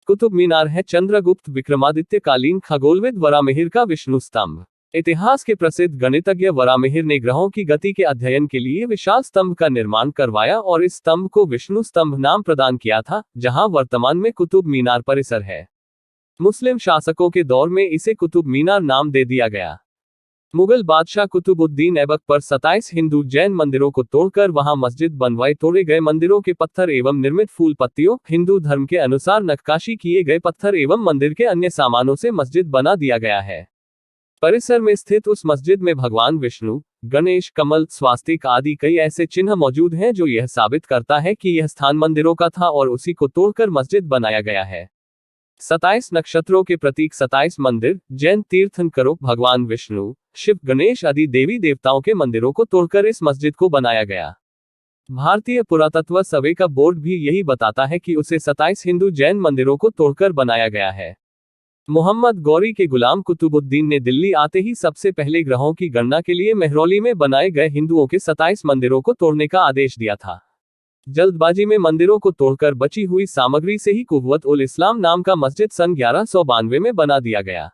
कुतुब मीनार है चंद्रगुप्त विक्रमादित्य कालीन खगोलविद वरामिहिर का विष्णु स्तंभ। इतिहास के प्रसिद्ध गणितज्ञ वरामिहिर ने ग्रहों की गति के अध्ययन के लिए विशाल स्तंभ का निर्माण करवाया और इस स्तंभ को विष्णु स्तंभ नाम प्रदान किया था, जहां वर्तमान में कुतुब मीनार परिसर है। मुस्लिम शासकों के दौर में इसे कुतुब मीनार नाम दे दिया गया। मुगल बादशाह कुतुबुद्दीन ऐबक पर 27 हिंदू जैन मंदिरों को तोड़कर वहां मस्जिद बनवाई। तोड़े गए मंदिरों के पत्थर एवं निर्मित फूल पत्तियों, हिंदू धर्म के अनुसार नक्काशी किए गए पत्थर एवं मंदिर के अन्य सामानों से मस्जिद बना दिया गया है। परिसर में स्थित उस मस्जिद में भगवान विष्णु, गणेश, कमल, स्वास्तिक आदि कई ऐसे चिन्ह मौजूद हैं जो यह साबित करता है कि यह स्थान मंदिरों का था और उसी को तोड़कर मस्जिद बनाया गया है। 27 नक्षत्रों के प्रतीक 27 मंदिर, जैन तीर्थंकरों, भगवान विष्णु, शिव, गणेश आदि देवी देवताओं के मंदिरों को तोड़कर इस मस्जिद को बनाया गया। भारतीय पुरातत्व सर्वे का बोर्ड भी यही बताता है कि उसे 27 हिंदू जैन मंदिरों को तोड़कर बनाया गया है। मोहम्मद गौरी के गुलाम कुतुबुद्दीन ने दिल्ली आते ही सबसे पहले ग्रहों की गणना के लिए मेहरौली में बनाए गए हिंदुओं के 27 मंदिरों को तोड़ने का आदेश दिया था। जल्दबाजी में मंदिरों को तोड़कर बची हुई सामग्री से ही कुव्वत उल इस्लाम नाम का मस्जिद सन 1192 में बना दिया गया।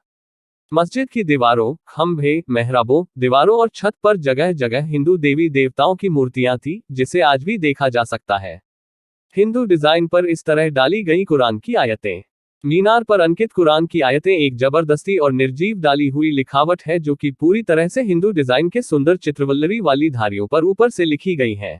मस्जिद की दीवारों, खंभे, मेहराबों, दीवारों और छत पर जगह जगह हिंदू देवी देवताओं की मूर्तियां थी, जिसे आज भी देखा जा सकता है। हिंदू डिजाइन पर इस तरह डाली गई कुरान की आयतें। मीनार पर अंकित कुरान की आयतें एक जबरदस्ती और निर्जीव डाली हुई लिखावट है, जो कि पूरी तरह से हिंदू डिजाइन के सुंदर चित्रवल्लरी वाली धारियों पर ऊपर से लिखी गई है।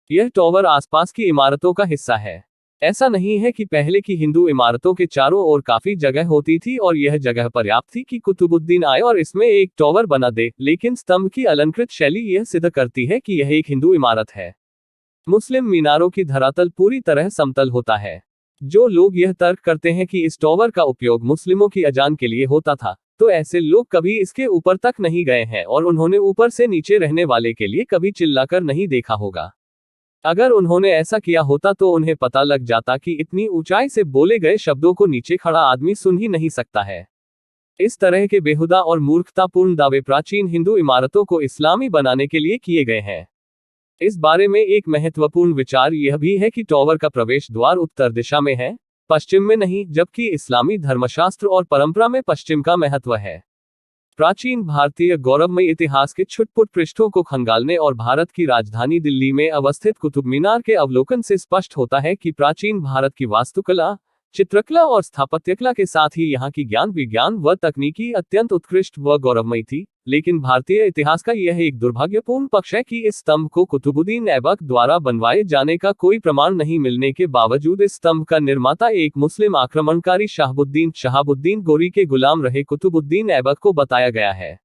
यह टॉवर आसपास की इमारतों का हिस्सा है। ऐसा नहीं है कि पहले की हिंदू इमारतों के चारों ओर काफी जगह होती थी और यह जगह पर्याप्त थी कि कुतुबुद्दीन आए और इसमें एक टॉवर बना दे, लेकिन स्तंभ की अलंकृत शैली यह सिद्ध करती है कि यह एक हिंदू इमारत है। मुस्लिम मीनारों की धरातल पूरी तरह समतल होता है। जो लोग यह तर्क करते हैं कि इस टॉवर का उपयोग मुस्लिमों की अजान के लिए होता था, तो ऐसे लोग कभी इसके ऊपर तक नहीं गए हैं और उन्होंने ऊपर से नीचे रहने वाले के लिए कभी चिल्लाकर नहीं देखा होगा। अगर उन्होंने ऐसा किया होता तो उन्हें पता लग जाता कि इतनी ऊंचाई से बोले गए शब्दों को नीचे खड़ा आदमी सुन ही नहीं सकता है। इस तरह के बेहुदा और मूर्खतापूर्ण दावे प्राचीन हिंदू इमारतों को इस्लामी बनाने के लिए किए गए हैं। इस बारे में एक महत्वपूर्ण विचार यह भी है कि टॉवर का प्रवेश द्वार उत्तर दिशा में है, पश्चिम में नहीं, जबकि इस्लामी धर्मशास्त्र और परंपरा में पश्चिम का महत्व है। प्राचीन भारतीय गौरवमयी इतिहास के छुटपुट पृष्ठों को खंगालने और भारत की राजधानी दिल्ली में अवस्थित कुतुब मीनार के अवलोकन से स्पष्ट होता है कि प्राचीन भारत की वास्तुकला, चित्रकला और स्थापत्यकला के साथ ही यहाँ की ज्ञान, विज्ञान व तकनीकी अत्यंत उत्कृष्ट व गौरवमयी थी। लेकिन भारतीय इतिहास का यह एक दुर्भाग्यपूर्ण पक्ष है कि इस स्तंभ को कुतुबुद्दीन ऐबक द्वारा बनवाए जाने का कोई प्रमाण नहीं मिलने के बावजूद इस स्तंभ का निर्माता एक मुस्लिम आक्रमणकारी शहाबुद्दीन गोरी के गुलाम रहे कुतुबुद्दीन ऐबक को बताया गया है।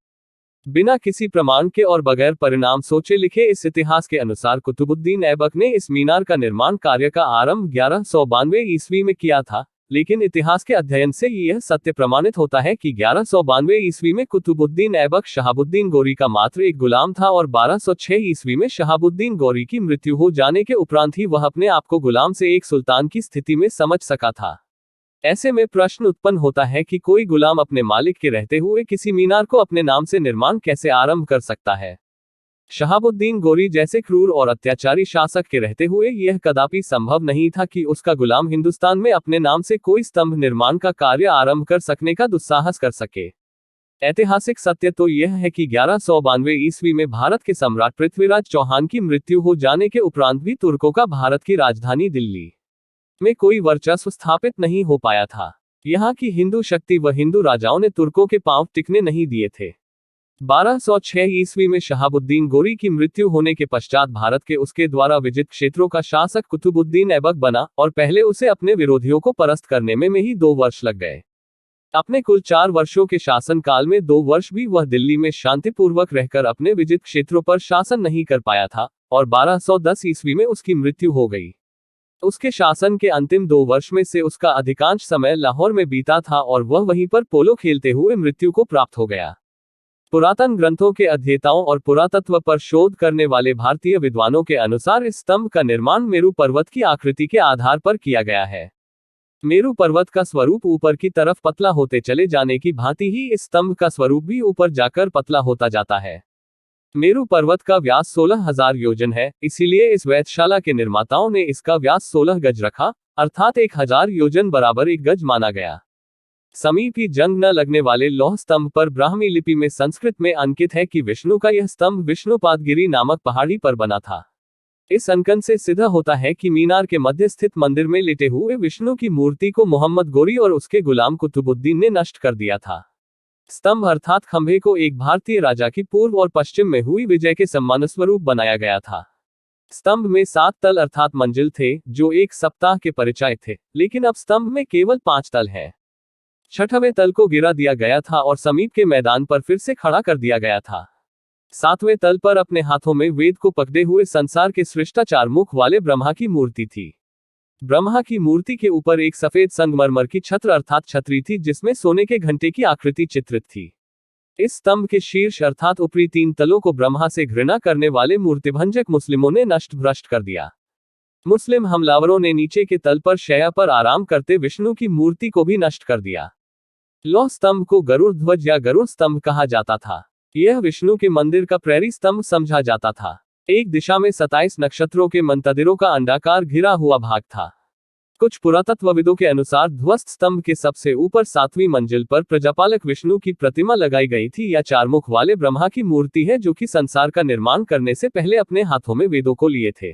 बिना किसी प्रमाण के और बगैर परिणाम सोचे लिखे इस इतिहास के अनुसार कुतुबुद्दीन ऐबक ने इस मीनार का निर्माण कार्य का आरंभ 1192 ईस्वी में किया था, लेकिन इतिहास के अध्ययन से यह सत्य प्रमाणित होता है कि 1192 ईस्वी में कुतुबुद्दीन ऐबक शहाबुद्दीन गोरी का मात्र एक गुलाम था और 1206 ईस्वी में शहाबुद्दीन गोरी की मृत्यु हो जाने के उपरांत ही वह अपने आप को गुलाम से एक सुल्तान की स्थिति में समझ सका था। ऐसे में प्रश्न उत्पन्न होता है कि कोई गुलाम अपने मालिक के रहते हुए किसी मीनार को अपने नाम से निर्माण कैसे आरंभ कर सकता है। शहाबुद्दीन गोरी जैसे क्रूर और अत्याचारी शासक के रहते हुए यह कदापि संभव नहीं था कि उसका गुलाम हिंदुस्तान में अपने नाम से कोई स्तंभ निर्माण का कार्य आरंभ कर सकने का दुस्साहस कर सके। ऐतिहासिक सत्य तो यह है कि 1192 ईस्वी में भारत के सम्राट पृथ्वीराज चौहान की मृत्यु हो जाने के उपरांत भी तुर्कों का भारत की राजधानी दिल्ली में कोई वर्चस्व स्थापित नहीं हो पाया था। यहाँ की हिंदू शक्ति व हिंदू राजाओं ने तुर्कों के पांव टिकने नहीं दिए थे। 1206 ईस्वी में शहाबुद्दीन गोरी की मृत्यु होने के पश्चात भारत के उसके द्वारा विजित क्षेत्रों का शासक कुतुबुद्दीन ऐबक बना और पहले उसे अपने विरोधियों को परास्त करने में ही 2 वर्ष लग गए। अपने कुल 4 वर्षों के शासन काल में 2 वर्ष भी वह दिल्ली में शांतिपूर्वक रहकर अपने विजित क्षेत्रों पर शासन नहीं कर पाया था और 1210 ईस्वी में उसकी मृत्यु हो गई। उसके शासन के अंतिम 2 वर्ष में से उसका अधिकांश समय लाहौर में बीता था और वह वहीं पर पोलो खेलते हुए मृत्यु को प्राप्त हो गया। पुरातन ग्रंथों के अध्येताओं और पुरातत्व पर शोध करने वाले भारतीय विद्वानों के अनुसार इस स्तंभ का निर्माण मेरु पर्वत की आकृति के आधार पर किया गया है। मेरु पर्वत का स्वरूप ऊपर की तरफ पतला होते चले जाने की भांति ही इस स्तंभ का स्वरूप भी ऊपर जाकर पतला होता जाता है। मेरु पर्वत का व्यास 16,000 योजन है, इसीलिए इस वेधशाला के निर्माताओं ने इसका व्यास 16 गज रखा, अर्थात 1000 योजन बराबर 1 गज माना गया। समीप ही जंग न लगने वाले लौह स्तंभ पर ब्राह्मी लिपि में संस्कृत में अंकित है कि विष्णु का यह स्तंभ विष्णुपादगिरी नामक पहाड़ी पर बना था। इस अंकन से सिद्ध होता है कि मीनार के मध्य स्थित मंदिर में लेटे हुए विष्णु की मूर्ति को मोहम्मद गोरी और उसके गुलाम कुतुबुद्दीन ने नष्ट कर दिया था। स्तंभ अर्थात खंभे को एक भारतीय राजा की पूर्व और पश्चिम में हुई विजय के सम्मानस्वरूप बनाया गया था। स्तंभ में 7 तल अर्थात मंजिल थे, जो एक सप्ताह के परिचय थे, लेकिन अब स्तंभ में केवल 5 तल हैं। 6वें तल को गिरा दिया गया था और समीप के मैदान पर फिर से खड़ा कर दिया गया था। 7वें तल पर अपने हाथों में वेद को पकड़े हुए संसार के सृष्टा 4 मुख वाले ब्रह्मा की मूर्ति थी। ब्रह्मा की मूर्ति के ऊपर एक सफेद संगमरमर की छत्र अर्थात छतरी थी, जिसमें सोने के घंटे की आकृति चित्रित थी। इस स्तंभ के शीर्ष अर्थात ऊपरी 3 तलों को ब्रह्मा से घृणा करने वाले मूर्तिभंजक मुस्लिमों ने नष्ट भ्रष्ट कर दिया। मुस्लिम हमलावरों ने नीचे के तल पर शैया पर आराम करते विष्णु की मूर्ति को भी नष्ट कर दिया। लौह स्तंभ को गरुड़ ध्वज या गरुड़ स्तंभ कहा जाता था। यह विष्णु के मंदिर का प्रहरी स्तंभ समझा जाता था। एक दिशा में 27 नक्षत्रों के मंतदिरों का अंडाकार घिरा हुआ भाग था। कुछ पुरातत्वविदों के अनुसार ध्वस्त स्तंभ के सबसे ऊपर 7वीं मंजिल पर प्रजापालक विष्णु की प्रतिमा लगाई गई थी या 4 मुख वाले ब्रह्मा की मूर्ति है, जो कि संसार का निर्माण करने से पहले अपने हाथों में वेदों को लिए थे।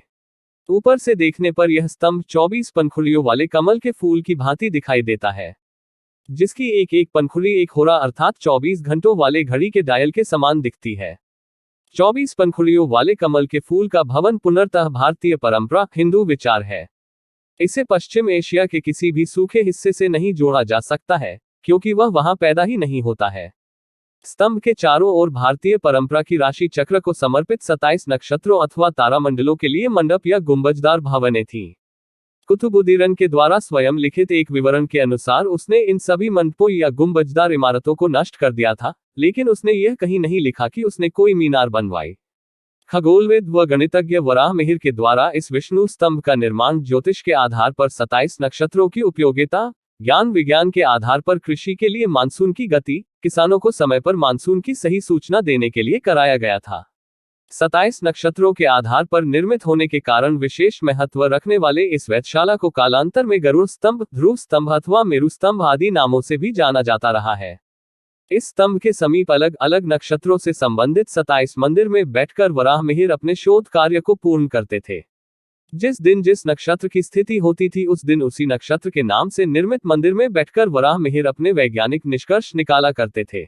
ऊपर से देखने पर यह स्तंभ 24 पंखुड़ियों वाले कमल के फूल की भांति दिखाई देता है, जिसकी एक एक पंखुड़ी एक होरा अर्थात 24 घंटों वाले घड़ी के डायल के समान दिखती है। 24 पंखुड़ियों वाले कमल के फूल का भवन पुनर्तः भारतीय परंपरा हिंदू विचार है। इसे पश्चिम एशिया के किसी भी सूखे हिस्से से नहीं जोड़ा जा सकता है, क्योंकि वह वहां पैदा ही नहीं होता है। स्तंभ के चारों ओर भारतीय परंपरा की राशि चक्र को समर्पित 27 नक्षत्रों अथवा तारामंडलों के लिए मंडप या गुंबजदार भवनें थीं। कुतुबुद्दीन के द्वारा स्वयं लिखित एक विवरण के अनुसार उसने इन सभी मंडपों या गुंबजदार इमारतों को नष्ट कर दिया था, लेकिन उसने यह कहीं नहीं लिखा कि उसने कोई मीनार बनवाई। खगोलविद व गणितज्ञ वराहमिहिर के द्वारा इस विष्णु स्तंभ का निर्माण ज्योतिष के आधार पर 27 नक्षत्रों की उपयोगिता, ज्ञान विज्ञान के आधार पर कृषि के लिए मानसून की गति, किसानों को समय पर मानसून की सही सूचना देने के लिए कराया गया था। 27 नक्षत्रों के आधार पर निर्मित होने के कारण विशेष महत्व रखने वाले इस वेधशाला को कालांतर में गरुड़ स्तंभ, ध्रुव स्तंभ अथवा मेरु स्तंभ आदि नामों से भी जाना जाता रहा है। इस स्तंभ के समीप अलग अलग नक्षत्रों से संबंधित 27 मंदिर में बैठकर वराहमिहिर अपने शोध कार्य को पूर्ण करते थे। जिस दिन जिस नक्षत्र की स्थिति होती थी उस दिन उसी नक्षत्र के नाम से निर्मित मंदिर में बैठकर वराहमिहिर अपने वैज्ञानिक निष्कर्ष निकाला करते थे।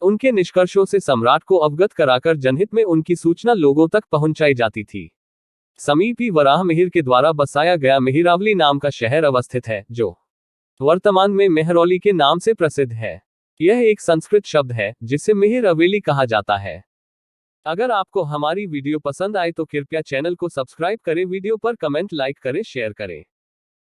उनके निष्कर्षों से सम्राट को अवगत कराकर जनहित में उनकी सूचना लोगों तक पहुंचाई जाती थी। समीप ही वराहमिहिर के द्वारा बसाया गया मिहिरावली नाम का शहर अवस्थित है, जो वर्तमान में मेहरौली के नाम से प्रसिद्ध है। यह एक संस्कृत शब्द है जिसे मिहिर अवेली कहा जाता है। अगर आपको हमारी वीडियो पसंद आए तो कृपया चैनल को सब्सक्राइब करें, वीडियो पर कमेंट, लाइक करें, शेयर करें।